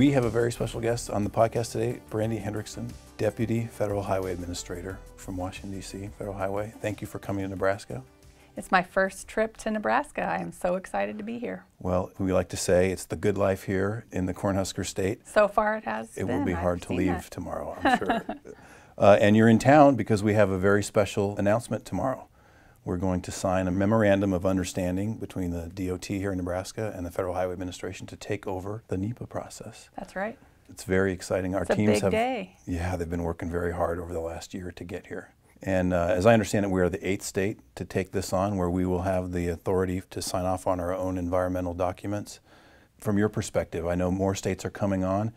We have a very special guest on the podcast today, Brandye Hendrickson, Deputy Federal Highway Administrator from Washington, D.C. Federal Highway. Thank you for coming to Nebraska. It's my first trip to Nebraska. I am so excited to be here. Well, we like to say it's the good life here in the Cornhusker State. So far it has been. It will be hard to leave tomorrow, I'm sure. And you're in town because we have a very special announcement tomorrow. We're going to sign a memorandum of understanding between the DOT here in Nebraska and the Federal Highway Administration to take over the NEPA process. That's right. It's very exciting. It's a big day. Yeah, they've been working very hard over the last year to get here. And as I understand it, we are the 8th state to take this on, where we will have the authority to sign off on our own environmental documents. From your perspective, I know more states are coming on,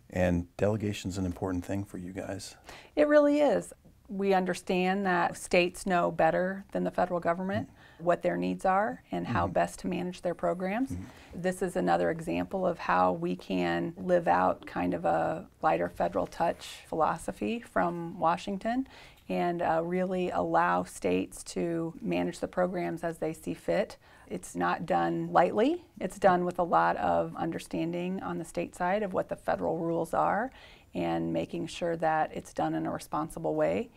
and delegation is an important thing for you guys. It really is. We understand that states know better than the federal government what their needs are and how best to manage their programs. This is another example of how we can live out kind of a lighter federal touch philosophy from Washington and really allow states to manage the programs as they see fit. It's not done lightly. It's done with a lot of understanding on the state side of what the federal rules are and making sure that it's done in a responsible way.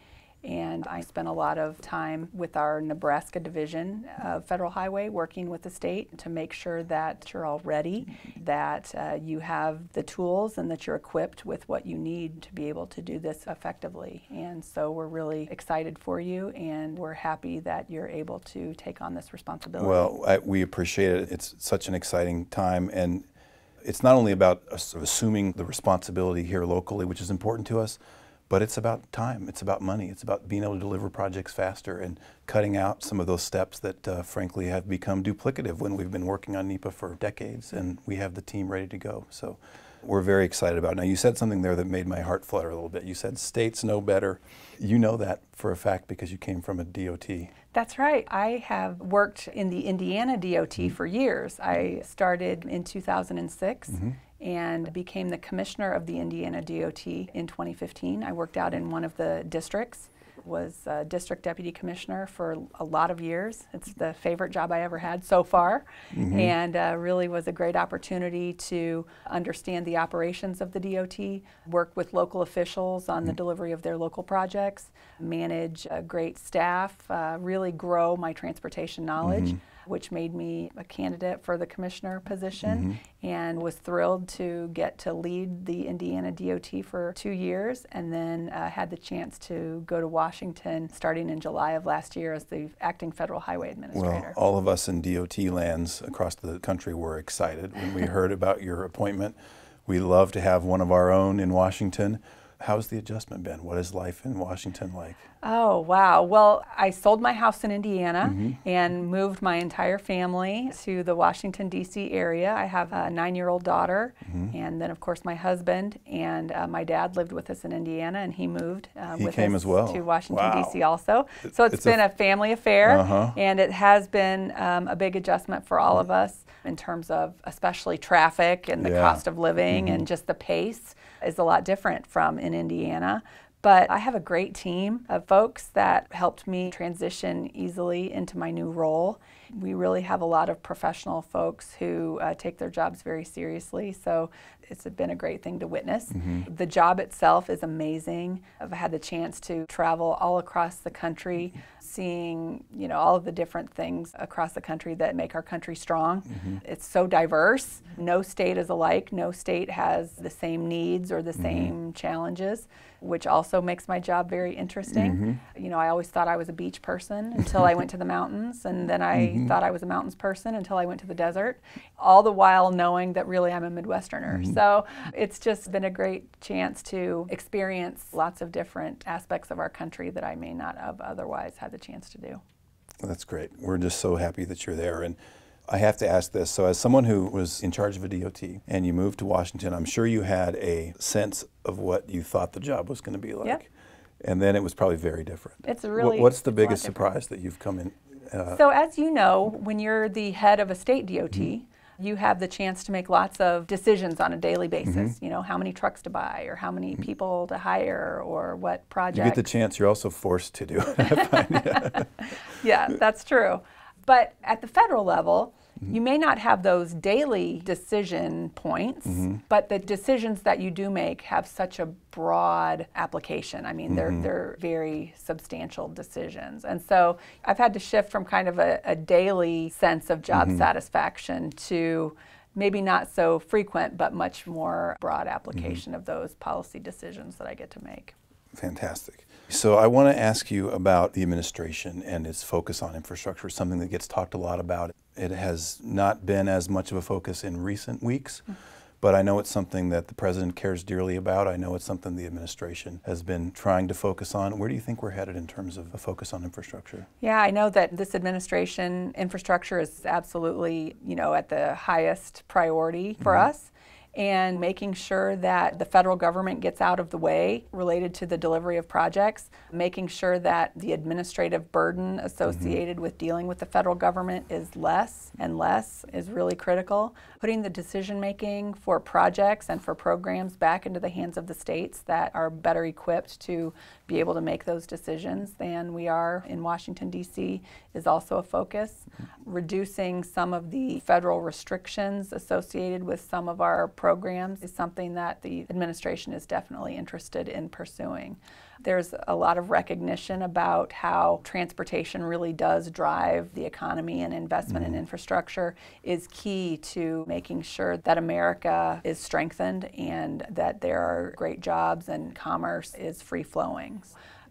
And I spent a lot of time with our Nebraska division of Federal Highway working with the state to make sure that you're all ready, that you have the tools and that you're equipped with what you need to be able to do this effectively. And so we're really excited for you, and we're happy that you're able to take on this responsibility. Well, we appreciate it. It's such an exciting time, and it's not only about assuming the responsibility here locally, which is important to us, but it's about time, it's about money, it's about being able to deliver projects faster and cutting out some of those steps that frankly have become duplicative when we've been working on NEPA for decades, and we have the team ready to go. So we're very excited about it. Now, you said something there that made my heart flutter a little bit. You said states know better. You know that for a fact because you came from a DOT. That's right. I have worked in the Indiana DOT for years. I started in 2006 and became the commissioner of the Indiana DOT in 2015. I worked out in one of the districts, was district deputy commissioner for a lot of years. It's the favorite job I ever had so far, and really was a great opportunity to understand the operations of the DOT, work with local officials on the delivery of their local projects, manage a great staff, really grow my transportation knowledge, which made me a candidate for the commissioner position, and was thrilled to get to lead the Indiana DOT for 2 years, and then had the chance to go to Washington starting in July of last year as the acting federal highway administrator. Well, all of us in DOT lands across the country were excited when we heard about your appointment. We love to have one of our own in Washington. How's the adjustment been? What is life in Washington like? Oh, wow. Well, I sold my house in Indiana and moved my entire family to the Washington, D.C. area. I have a 9-year-old daughter, and then, of course, my husband, and my dad lived with us in Indiana, and he moved with us to Washington, D.C. also. So it's been a family affair, and it has been a big adjustment for all of us in terms of especially traffic and the cost of living, and just the pace is a lot different from in Indiana. But I have a great team of folks that helped me transition easily into my new role. We really have a lot of professional folks who take their jobs very seriously, so it's been a great thing to witness. The job itself is amazing. I've had the chance to travel all across the country, seeing all of the different things across the country that make our country strong. It's so diverse. No state is alike. No state has the same needs or the same challenges, which also makes my job very interesting. I always thought I was a beach person until I went to the mountains, and then I thought I was a mountains person until I went to the desert, all the while knowing that really I'm a Midwesterner. So it's just been a great chance to experience lots of different aspects of our country that I may not have otherwise had the chance to do. Well, that's great. We're just so happy that you're there. And I have to ask this. So as someone who was in charge of a DOT and you moved to Washington, I'm sure you had a sense of what you thought the job was going to be like. Yep. And then it was probably very different. It's really What's the biggest surprise that you've come in? So as you know, when you're the head of a state DOT, you have the chance to make lots of decisions on a daily basis. How many trucks to buy, or how many people to hire, or what project. You get the chance, you're also forced to do it, I find. Yeah, that's true. But at the federal level, You may not have those daily decision points, but the decisions that you do make have such a broad application. I mean, they're very substantial decisions. And so I've had to shift from kind of a daily sense of job satisfaction to maybe not so frequent, but much more broad application of those policy decisions that I get to make. Fantastic. So I want to ask you about the administration and its focus on infrastructure, something that gets talked a lot about. It has not been as much of a focus in recent weeks, but I know it's something that the president cares dearly about. I know it's something the administration has been trying to focus on. Where do you think we're headed in terms of a focus on infrastructure? Yeah, I know that this administration, infrastructure is absolutely, at the highest priority for us. And making sure that the federal government gets out of the way related to the delivery of projects, making sure that the administrative burden associated with dealing with the federal government is less and less is really critical. Putting the decision making for projects and for programs back into the hands of the states that are better equipped to be able to make those decisions than we are in Washington, D.C. is also a focus. Reducing some of the federal restrictions associated with some of our programs is something that the administration is definitely interested in pursuing. There's a lot of recognition about how transportation really does drive the economy, and investment in infrastructure is key to making sure that America is strengthened and that there are great jobs and commerce is free-flowing.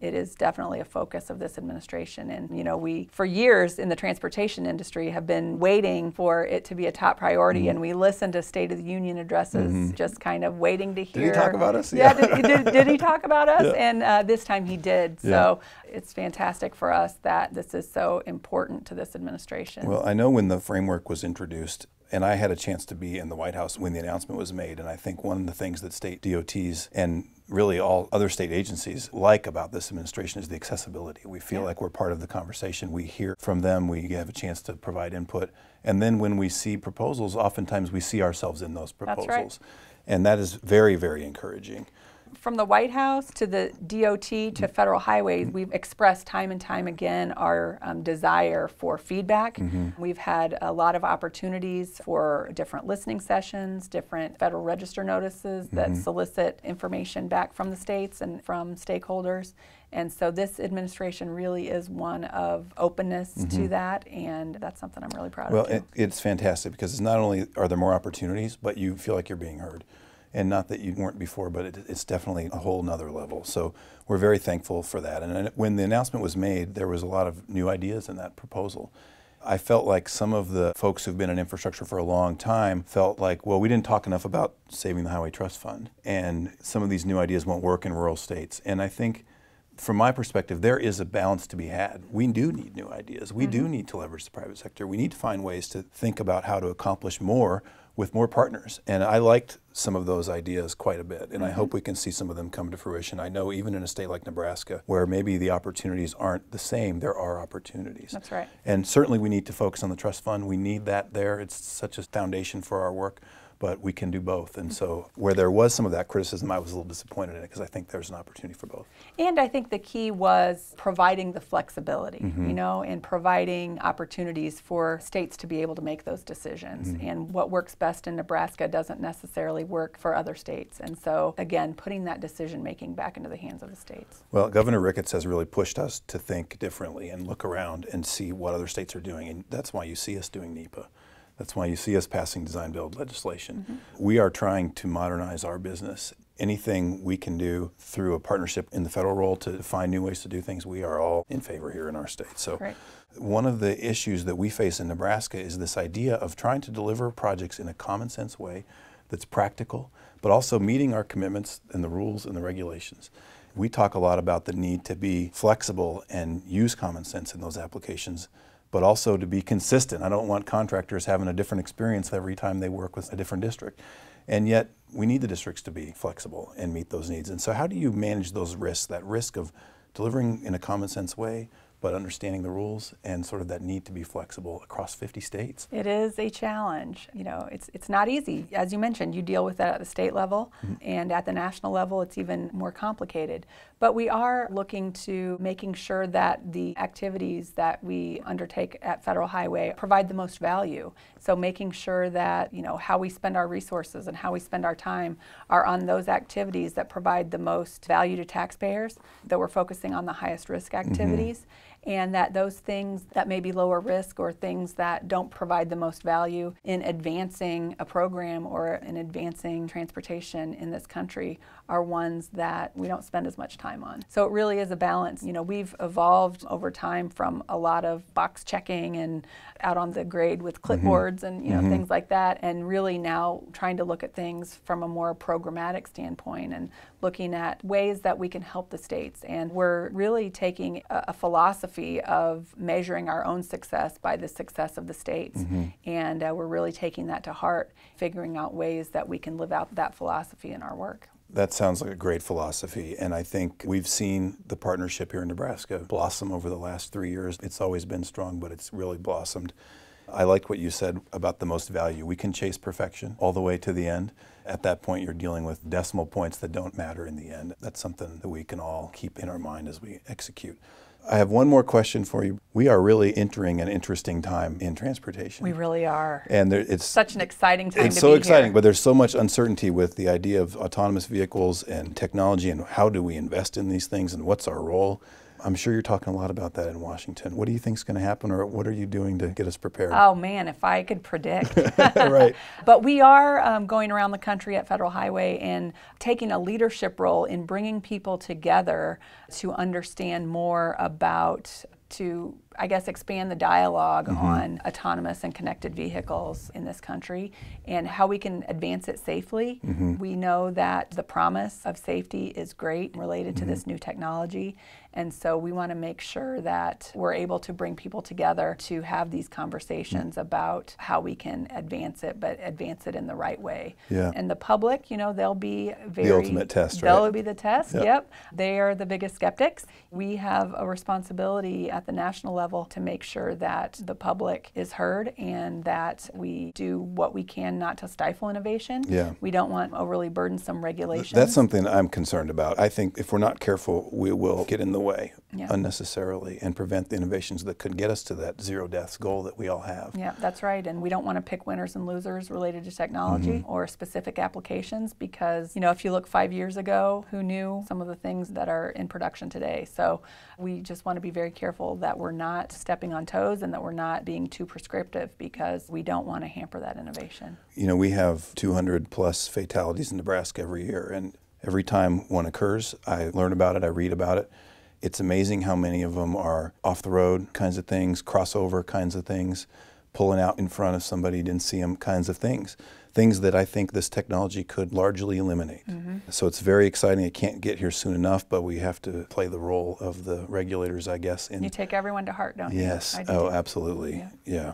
It is definitely a focus of this administration. And, we, for years in the transportation industry, have been waiting for it to be a top priority. And we listened to State of the Union addresses, just kind of waiting to hear. Did he talk about us? Yeah, did he talk about us? Yeah. And this time he did. So it's fantastic for us that this is so important to this administration. Well, I know when the framework was introduced, and I had a chance to be in the White House when the announcement was made, and I think one of the things that state DOTs and really all other state agencies like about this administration is the accessibility. We feel like we're part of the conversation. We hear from them. We have a chance to provide input. And then when we see proposals, oftentimes we see ourselves in those proposals. That's right. And that is very, very encouraging. From the White House to the DOT to federal highways, we've expressed time and time again our desire for feedback. We've had a lot of opportunities for different listening sessions, different Federal Register notices that solicit information back from the states and from stakeholders. And so this administration really is one of openness to that, and that's something I'm really proud of. Well, it's fantastic because it's not only are there more opportunities, but you feel like you're being heard. And not that you weren't before, but it's definitely a whole nother level. So we're very thankful for that. And when the announcement was made, there was a lot of new ideas in that proposal. I felt like some of the folks who've been in infrastructure for a long time felt like, well, we didn't talk enough about saving the Highway Trust Fund. And some of these new ideas won't work in rural states. And I think, from my perspective, there is a balance to be had. We do need new ideas. We do need to leverage the private sector. We need to find ways to think about how to accomplish more with more partners. And I liked some of those ideas quite a bit, and I hope we can see some of them come to fruition. I know even in a state like Nebraska, where maybe the opportunities aren't the same, there are opportunities. That's right. And certainly we need to focus on the trust fund. We need that there. It's such a foundation for our work, but we can do both. And so where there was some of that criticism, I was a little disappointed in it because I think there's an opportunity for both. And I think the key was providing the flexibility, and providing opportunities for states to be able to make those decisions. And what works best in Nebraska doesn't necessarily work for other states. And so, again, putting that decision making back into the hands of the states. Well, Governor Ricketts has really pushed us to think differently and look around and see what other states are doing. And that's why you see us doing NEPA. That's why you see us passing design-build legislation. We are trying to modernize our business. Anything we can do through a partnership in the federal role to find new ways to do things, we are all in favor here in our state. So one of the issues that we face in Nebraska is this idea of trying to deliver projects in a common sense way that's practical, but also meeting our commitments and the rules and the regulations. We talk a lot about the need to be flexible and use common sense in those applications, but also to be consistent. I don't want contractors having a different experience every time they work with a different district. And yet, we need the districts to be flexible and meet those needs. And so how do you manage those risks, that risk of delivering in a common sense way, but understanding the rules and sort of that need to be flexible across 50 states. It is a challenge. You know, it's not easy. As you mentioned, you deal with that at the state level, and at the national level, it's even more complicated. But we are looking to making sure that the activities that we undertake at Federal Highway provide the most value. So making sure that, you know, how we spend our resources and how we spend our time are on those activities that provide the most value to taxpayers, that we're focusing on the highest risk activities. And that those things that may be lower risk or things that don't provide the most value in advancing a program or in advancing transportation in this country are ones that we don't spend as much time on. So it really is a balance. You know, we've evolved over time from a lot of box checking and out on the grade with clipboards and, you know, things like that, and really now trying to look at things from a more programmatic standpoint and looking at ways that we can help the states. And we're really taking a philosophy of measuring our own success by the success of the states. And we're really taking that to heart, figuring out ways that we can live out that philosophy in our work. That sounds like a great philosophy, and I think we've seen the partnership here in Nebraska blossom over the last 3 years. It's always been strong, but it's really blossomed. I like what you said about the most value. We can chase perfection all the way to the end. At that point, you're dealing with decimal points that don't matter in the end. That's something that we can all keep in our mind as we execute. I have one more question for you. We are really entering an interesting time in transportation. We really are. And it's such an exciting time to be here. It's so exciting, but there's so much uncertainty with the idea of autonomous vehicles and technology and how do we invest in these things and what's our role. I'm sure you're talking a lot about that in Washington. What do you think is going to happen, or what are you doing to get us prepared? Oh man, if I could predict. Right. But we are going around the country at Federal Highway and taking a leadership role in bringing people together to understand more about, to, I guess, expand the dialogue on autonomous and connected vehicles in this country and how we can advance it safely. We know that the promise of safety is great related to this new technology, and so we want to make sure that we're able to bring people together to have these conversations about how we can advance it, but advance it in the right way. Yeah. And the public, you know, they'll be very... The ultimate test, right? They'll be the test, yep. They are the biggest skeptics. We have a responsibility at the national level to make sure that the public is heard and that we do what we can not to stifle innovation. Yeah. We don't want overly burdensome regulations. That's something I'm concerned about. I think if we're not careful, we will get in the way unnecessarily and prevent the innovations that could get us to that zero deaths goal that we all have. Yeah, that's right. And we don't want to pick winners and losers related to technology or specific applications because, you know, if you look 5 years ago, who knew some of the things that are in production today? So we just want to be very careful that we're not stepping on toes and that we're not being too prescriptive because we don't want to hamper that innovation. You know, we have 200 plus fatalities in Nebraska every year, and every time one occurs, I learn about it, I read about it. It's amazing how many of them are off the road kinds of things, crossover kinds of things, pulling out in front of somebody, didn't see them kinds of things. Things that I think this technology could largely eliminate. So it's very exciting. It can't get here soon enough, but we have to play the role of the regulators, I guess. You take everyone to heart, don't you? Yes. I do Oh, too. absolutely. Yeah.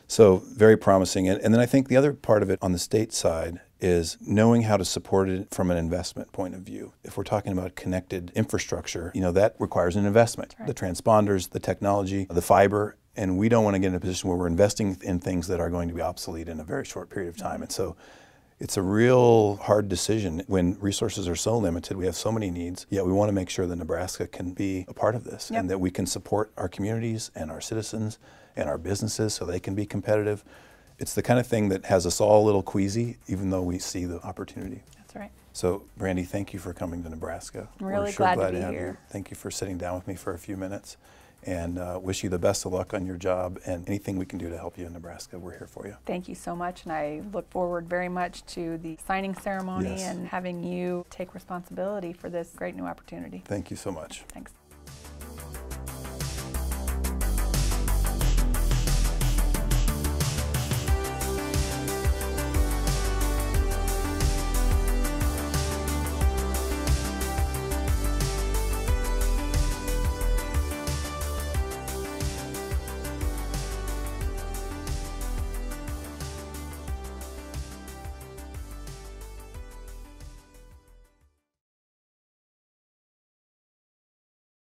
So very promising. And then I think the other part of it on the state side is knowing how to support it from an investment point of view. If we're talking about connected infrastructure, you know, that requires an investment. Right. The transponders, the technology, the fiber, and we don't want to get in a position where we're investing in things that are going to be obsolete in a very short period of time. And so it's a real hard decision when resources are so limited. We have so many needs, yet we want to make sure that Nebraska can be a part of this and that we can support our communities and our citizens and our businesses so they can be competitive. It's the kind of thing that has us all a little queasy, even though we see the opportunity. That's right. So, Brandye, thank you for coming to Nebraska. I'm really We're sure glad to be have here. you. Thank you for sitting down with me for a few minutes, and wish you the best of luck on your job, and anything we can do to help you in Nebraska, we're here for you. Thank you so much, and I look forward very much to the signing ceremony and having you take responsibility for this great new opportunity. Thank you so much. Thanks.